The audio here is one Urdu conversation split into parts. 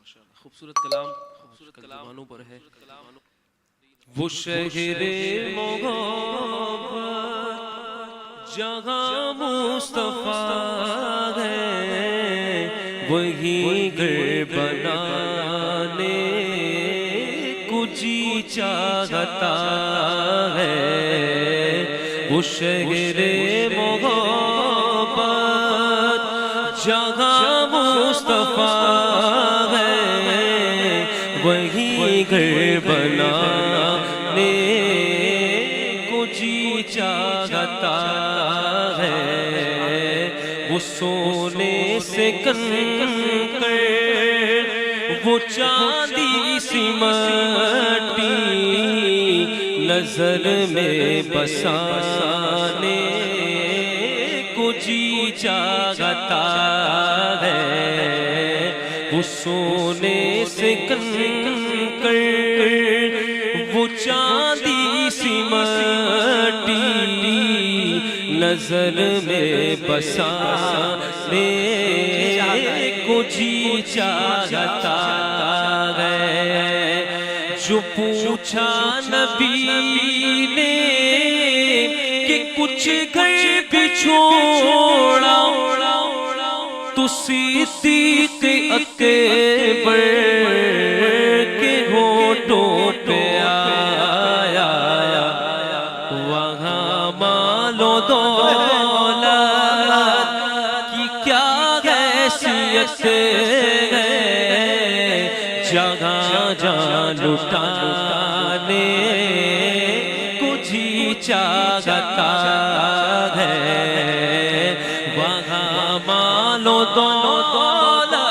خوبصورت کلام زبانوں پر ہے. وہ شہر محبت جہاں مصطفیٰ ہے وہی گھر بنانے کو جی چاہتا ہے. وہ شہر محبت جہاں مصطفیٰ ہے وہی گھر بنانے کو جی چاہتا ہے. وہ سونے سے کنکر وہ چاندی سی مٹی نظر میں بسانے کو جی چاہتا ہے. وہ سونے سے کنکر وہ چاندی سی مٹی نظر میں بسانے کو جی چاہتا ہے. جو پوچھا نبی نے کہ کچھ گھر بھی چھوڑا تو صدیق اکبر کے ہونٹوں پہ آیا. وہاں مال و دولت کی کیا حیثیت ہے جہاں جان لٹانے کو جی چاہتا ہے. وہاں مال و دولت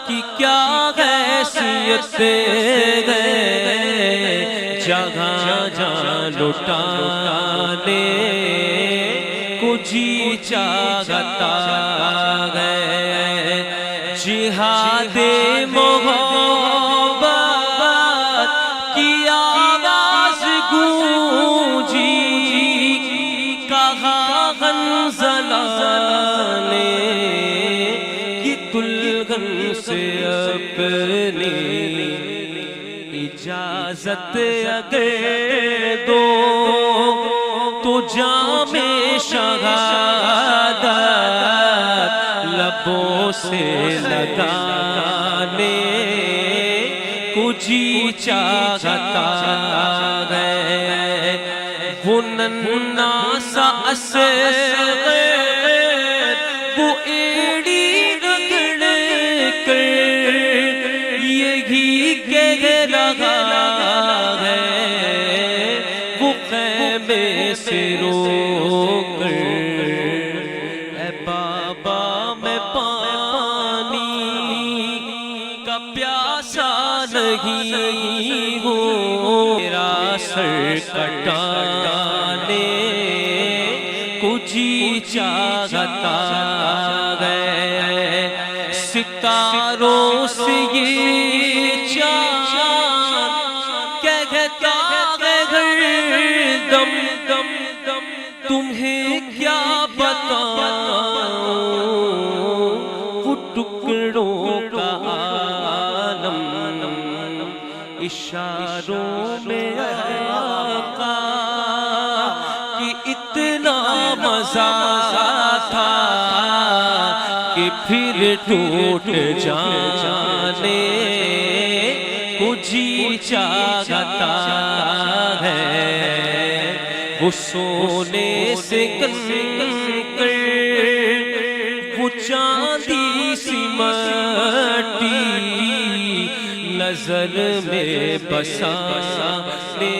کی کیا حیثیت ہے جہاں جان لٹانے کو جی چاہتا ہے. جہاد محبت کی آواز گونجی کہا حنظلہ نے کہ دلہن سے اپنی اجازت اگر دو تو جام شہادت لبوں سے لگانے کو جی چاہتا ہے. وہ ننھا سا اصغر وہ ایڑی رگڑ کر یہی کہہ رہا ہے وہ خیمے سے رو کر اے بابا میں پانی کا پیاسا نہیں ہوں. میرا سر کٹانے کو جی چاہتا ہے. ستاروں سے یہ چاند کہتا ہے ہر دم تمہیں کیا بتاؤں وہ ٹکڑوں کا عالم اشاروں میں آقا کہ اتنا مزہ تھا کہ پھر ٹوٹ جانے کو جی چاہتا ہے. وہ سونے سے کنکر وہ چاندی سی مٹی نظر میں بسانے